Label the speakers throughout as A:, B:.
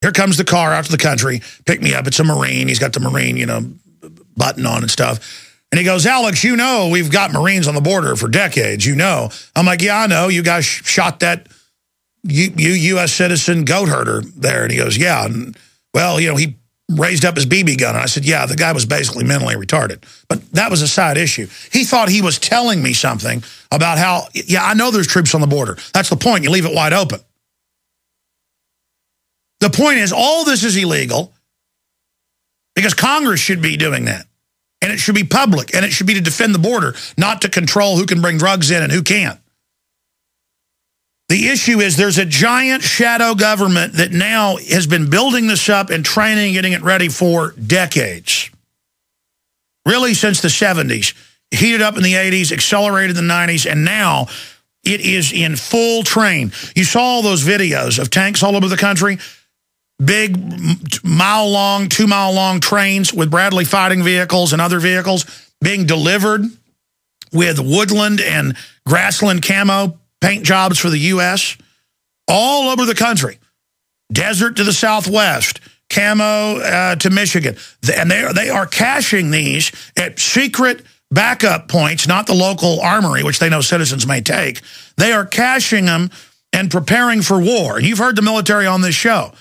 A: Here comes the car out to the country. Pick me up. It's a Marine. He's got the Marine, button on and stuff. And he goes, Alex, we've got Marines on the border for decades, I'm like, yeah, I know. You guys shot that U.S. citizen goat herder there. And he goes, yeah. And, well, he raised up his BB gun. And I said, yeah, the guy was basically mentally retarded. But that was a side issue. He thought he was telling me something about how, yeah, I know there's troops on the border. That's the point. You leave it wide open. The point is, all this is illegal because Congress should be doing that. And it should be public. And it should be to defend the border, not to control who can bring drugs in and who can't. The issue is there's a giant shadow government that now has been building this up and training, getting it ready for decades. Really since the 70s. Heated up in the 80s, accelerated in the 90s, and now it is in full train. You saw all those videos of tanks all over the country. Big mile-long, 2-mile-long trains with Bradley fighting vehicles and other vehicles being delivered with woodland and grassland camo paint jobs for the U.S. all over the country. Desert to the southwest, camo to Michigan. And they are caching these at secret backup points, not the local armory, which they know citizens may take. They are caching them and preparing for war. And you've heard the military on this show.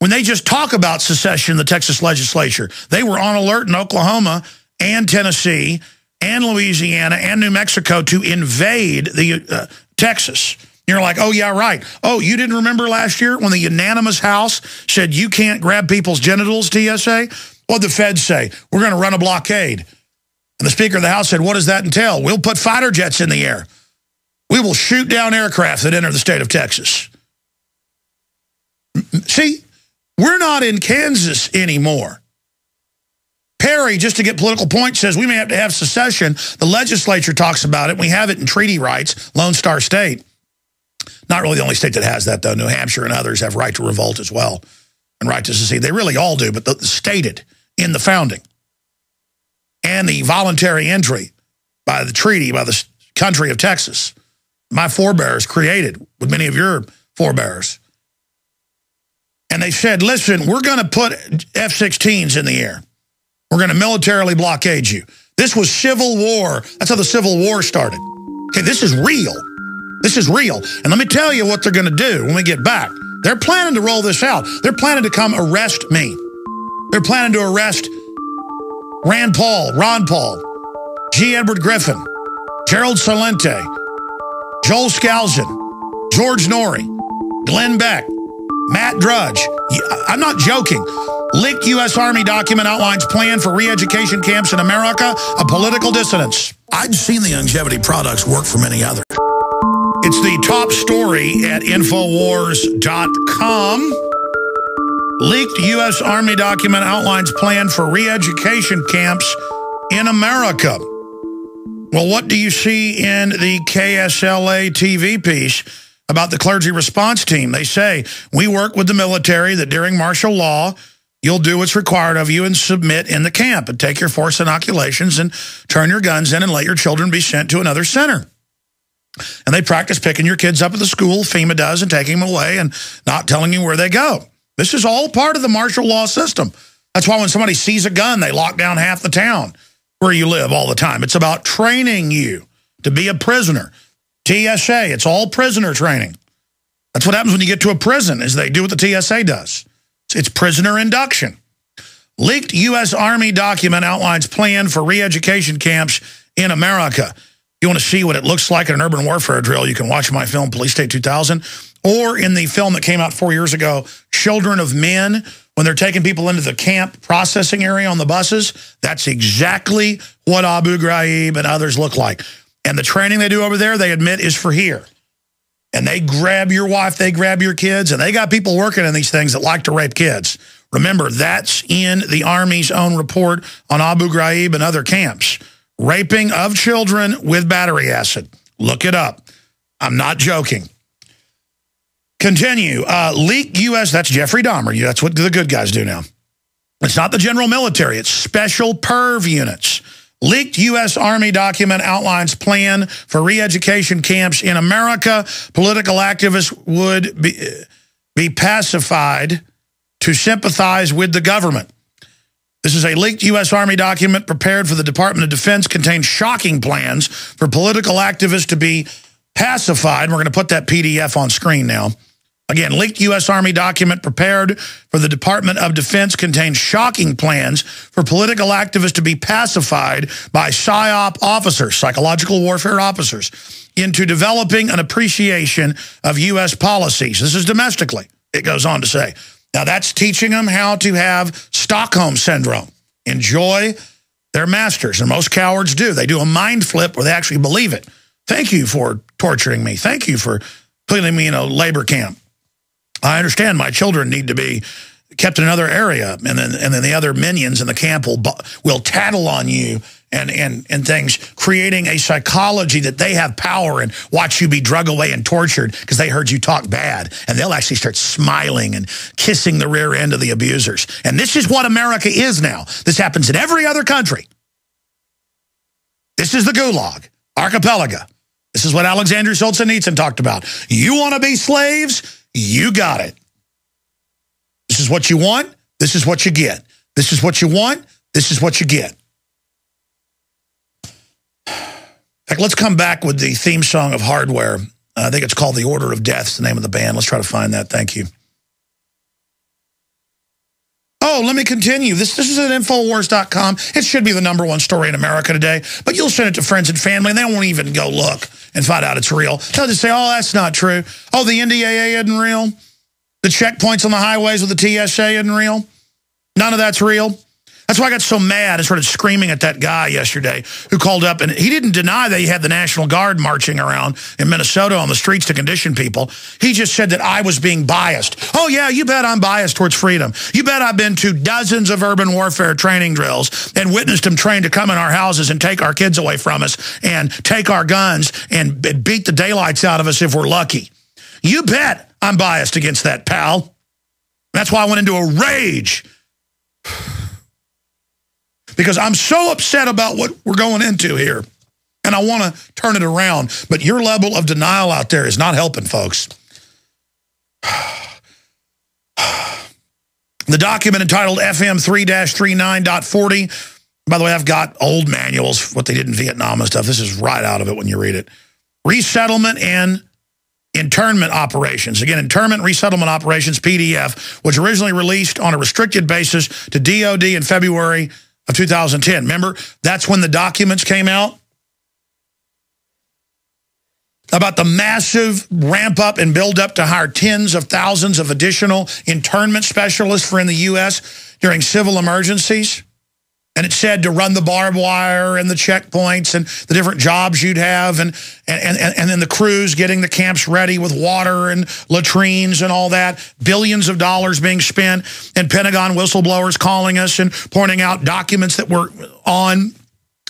A: When they just talk about secession in the Texas legislature, they were on alert in Oklahoma and Tennessee and Louisiana and New Mexico to invade the Texas. You're like, oh, yeah, right. Oh, you didn't remember last year when the unanimous House said you can't grab people's genitals, TSA? What'd the feds say? We're going to run a blockade. And the Speaker of the House said, what does that entail? We'll put fighter jets in the air. We will shoot down aircraft that enter the state of Texas. See? We're not in Kansas anymore. Perry, just to get political points, says we may have to have secession. The legislature talks about it. We have it in treaty rights, Lone Star State. Not really the only state that has that, though. New Hampshire and others have right to revolt as well and right to secede. They really all do, but stated in the founding. And the voluntary entry by the treaty, by the country of Texas. My forebears created with many of your forebears. And they said, listen, we're going to put F-16s in the air. We're going to militarily blockade you. This was Civil War. That's how the Civil War started. Okay, this is real. This is real. And let me tell you what they're going to do when we get back. They're planning to roll this out. They're planning to come arrest me. They're planning to arrest Ron Paul, G. Edward Griffin, Gerald Celente, Joel Scalzon, George Norrie, Glenn Beck, Matt Drudge. I'm not joking. Leaked U.S. Army document outlines plan for re-education camps in America, a political dissonance. I'd seen the longevity products work for many others. It's the top story at Infowars.com. Leaked U.S. Army document outlines plan for re-education camps in America. Well, what do you see in the KSLA TV piece about the clergy response team? They say, we work with the military that during martial law, you'll do what's required of you and submit in the camp and take your forced inoculations and turn your guns in and let your children be sent to another center. And they practice picking your kids up at the school, FEMA does, and taking them away and not telling you where they go. This is all part of the martial law system. That's why when somebody sees a gun, they lock down half the town where you live all the time. It's about training you to be a prisoner. TSA, it's all prisoner training. That's what happens when you get to a prison, is they do what the TSA does. It's prisoner induction. Leaked U.S. Army document outlines plan for re-education camps in America. If you want to see what it looks like in an urban warfare drill, you can watch my film, Police State 2000, or in the film that came out 4 years ago, Children of Men, when they're taking people into the camp processing area on the buses. That's exactly what Abu Ghraib and others look like. And the training they do over there, they admit, is for here. And they grab your wife, they grab your kids, and they got people working in these things that like to rape kids. Remember, that's in the Army's own report on Abu Ghraib and other camps. Raping of children with battery acid. Look it up. I'm not joking. Continue. Leaked U.S., that's Jeffrey Dahmer. That's what the good guys do now. It's not the general military. It's special perv units. Leaked U.S. Army document outlines plan for re-education camps in America. Political activists would be pacified to sympathize with the government. This is a leaked U.S. Army document prepared for the Department of Defense, contains shocking plans for political activists to be pacified. We're going to put that PDF on screen now. Again, leaked U.S. Army document prepared for the Department of Defense contains shocking plans for political activists to be pacified by PSYOP officers, psychological warfare officers, into developing an appreciation of U.S. policies. This is domestically, it goes on to say. Now, that's teaching them how to have Stockholm Syndrome. Enjoy their masters, and most cowards do. They do a mind flip where they actually believe it. Thank you for torturing me. Thank you for putting me in a labor camp. I understand my children need to be kept in another area, and then the other minions in the camp will tattle on you and things, creating a psychology that they have power and watch you be drug away and tortured because they heard you talk bad. And they'll actually start smiling and kissing the rear end of the abusers. And this is what America is now. This happens in every other country. This is the Gulag, Archipelago. This is what Alexander Solzhenitsyn talked about. You want to be slaves? You got it. This is what you want. This is what you get. This is what you want. This is what you get. In fact, let's come back with the theme song of Hardware. I think it's called The Order of Death. It's the name of the band. Let's try to find that. Thank you. Oh, let me continue. This is at Infowars.com. It should be the #1 story in America today, but you'll send it to friends and family, and they won't even go look and find out it's real. They'll just say, oh, that's not true. Oh, the NDAA isn't real. The checkpoints on the highways with the TSA isn't real. None of that's real. That's why I got so mad and started screaming at that guy yesterday who called up, and he didn't deny that he had the National Guard marching around in Minnesota on the streets to condition people. He just said that I was being biased. Oh, yeah, you bet I'm biased towards freedom. You bet I've been to dozens of urban warfare training drills and witnessed them trained to come in our houses and take our kids away from us and take our guns and beat the daylights out of us if we're lucky. You bet I'm biased against that, pal. That's why I went into a rage. Because I'm so upset about what we're going into here. And I want to turn it around. But your level of denial out there is not helping, folks. The document entitled FM 3-39.40. By the way, I've got old manuals, what they did in Vietnam and stuff. This is right out of it when you read it. Resettlement and internment operations. Again, internment resettlement operations, PDF, was originally released on a restricted basis to DOD in February of 2010. Remember, that's when the documents came out about the massive ramp up and build up to hire tens of thousands of additional internment specialists for in the U.S. during civil emergencies. And it said to run the barbed wire and the checkpoints and the different jobs you'd have and then the crews getting the camps ready with water and latrines and all that. Billions of dollars being spent, and Pentagon whistleblowers calling us and pointing out documents that were on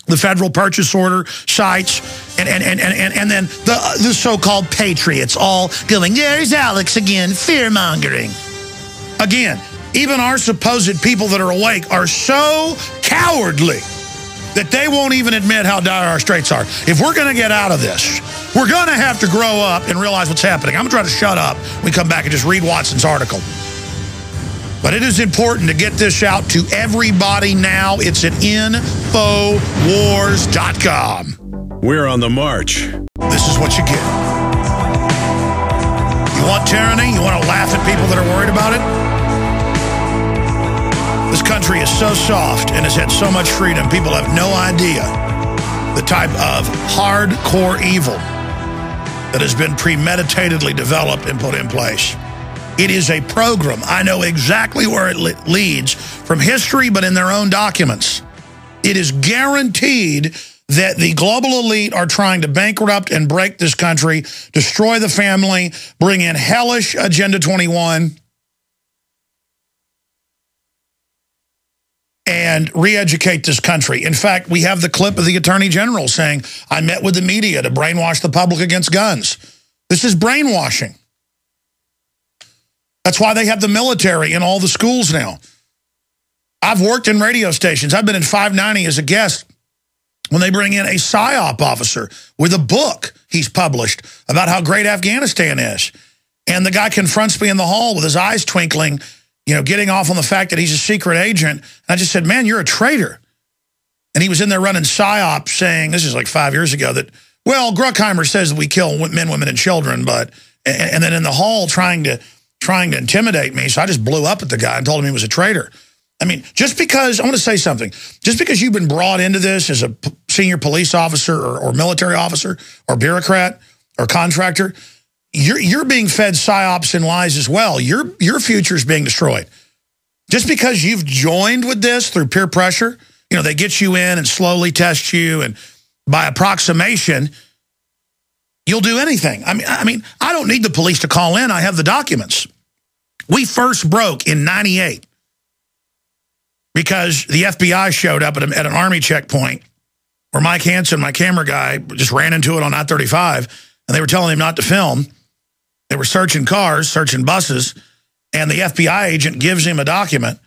A: the federal purchase order sites, and then the so-called patriots all going, there's Alex again, fear-mongering. Again, even our supposed people that are awake are so cowardly that they won't even admit how dire our straits are. If we're going to get out of this, we're going to have to grow up and realize what's happening. I'm going to try to shut up when we come back and just read Watson's article. But it is important to get this out to everybody now. It's at Infowars.com.
B: We're on the march.
A: This is what you get. You want tyranny? You want to laugh at people that are worried about it? This country is so soft and has had so much freedom, people have no idea the type of hardcore evil that has been premeditatedly developed and put in place. It is a program. I know exactly where it leads from history, but in their own documents. It is guaranteed that the global elite are trying to bankrupt and break this country, destroy the family, bring in hellish Agenda 21, and re-educate this country. In fact, we have the clip of the Attorney General saying, I met with the media to brainwash the public against guns. This is brainwashing. That's why they have the military in all the schools now. I've worked in radio stations. I've been in 590 as a guest when they bring in a PSYOP officer with a book he's published about how great Afghanistan is. And the guy confronts me in the hall with his eyes twinkling, you know, getting off on the fact that he's a secret agent. And I just said, man, you're a traitor. And he was in there running PSYOP saying, this is like 5 years ago, that, well, Bruckheimer says that we kill men, women, and children, but, and then in the hall trying to intimidate me. So I just blew up at the guy and told him he was a traitor. I mean, just because, I want to say something, just because you've been brought into this as a senior police officer or military officer or bureaucrat or contractor, you're being fed psyops and lies as well. Your future is being destroyed. Just because you've joined with this through peer pressure, you know, they get you in and slowly test you, and by approximation, you'll do anything. I mean, I don't need the police to call in. I have the documents. We first broke in '98 because the FBI showed up at an Army checkpoint where Mike Hansen, my camera guy, just ran into it on I-35, and they were telling him not to film. They were searching cars, searching buses, and the FBI agent gives him a document,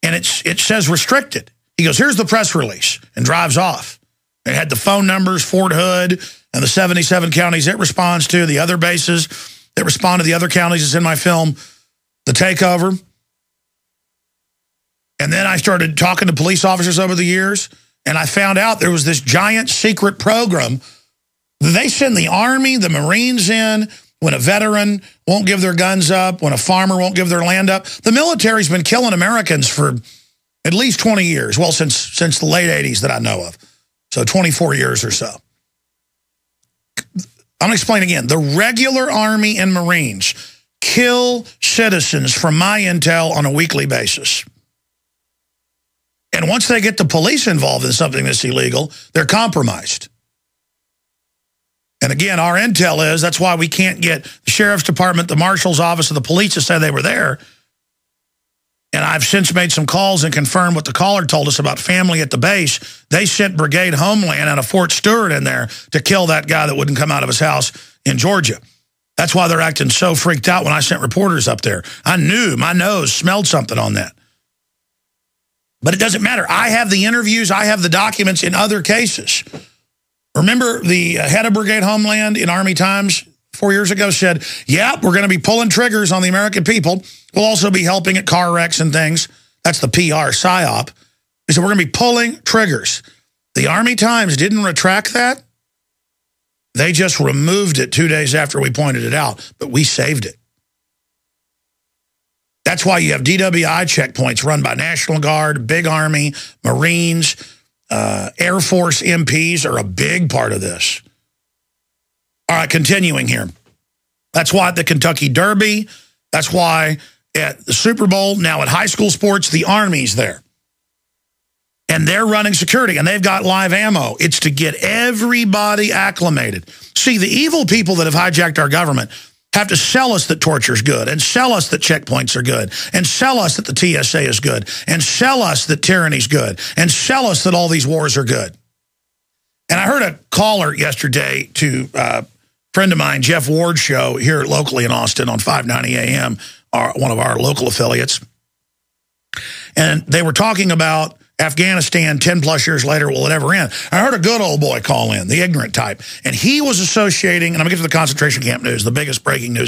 A: and it says restricted. He goes, here's the press release, and drives off. It had the phone numbers, Fort Hood, and the 77 counties it responds to, the other bases that respond to the other counties is in my film, The Takeover. And then I started talking to police officers over the years, and I found out there was this giant secret program. They send the Army, the Marines in when a veteran won't give their guns up, when a farmer won't give their land up. The military's been killing Americans for at least 20 years. Well, since the late 80s that I know of. So 24 years or so. I'm going to explain again. The regular Army and Marines kill citizens from my intel on a weekly basis. And once they get the police involved in something that's illegal, they're compromised. And again, our intel is, that's why we can't get the Sheriff's Department, the Marshal's Office, or the police to say they were there. And I've since made some calls and confirmed what the caller told us about family at the base. They sent Brigade Homeland out of Fort Stewart in there to kill that guy that wouldn't come out of his house in Georgia. That's why they're acting so freaked out when I sent reporters up there. I knew, my nose smelled something on that. But it doesn't matter. I have the interviews, I have the documents in other cases. Remember the head of Brigade Homeland in Army Times 4 years ago said, yeah, we're going to be pulling triggers on the American people. We'll also be helping at car wrecks and things. That's the PR PSYOP. He said, we're going to be pulling triggers. The Army Times didn't retract that. They just removed it 2 days after we pointed it out, but we saved it. That's why you have DWI checkpoints run by National Guard, Big Army, Marines, Air Force MPs are a big part of this. All right, continuing here. That's why at the Kentucky Derby, that's why at the Super Bowl, now at high school sports, the Army's there. And they're running security, and they've got live ammo. It's to get everybody acclimated. See, the evil people that have hijacked our government have to sell us that torture's good, and sell us that checkpoints are good, and sell us that the TSA is good, and sell us that tyranny's good, and sell us that all these wars are good. And I heard a caller yesterday to a friend of mine, Jeff Ward's show here locally in Austin on 590 AM, one of our local affiliates. And they were talking about Afghanistan 10 plus years later, will it ever end? I heard a good old boy call in, the ignorant type, and he was associating, and I'm going to get to the concentration camp news, the biggest breaking news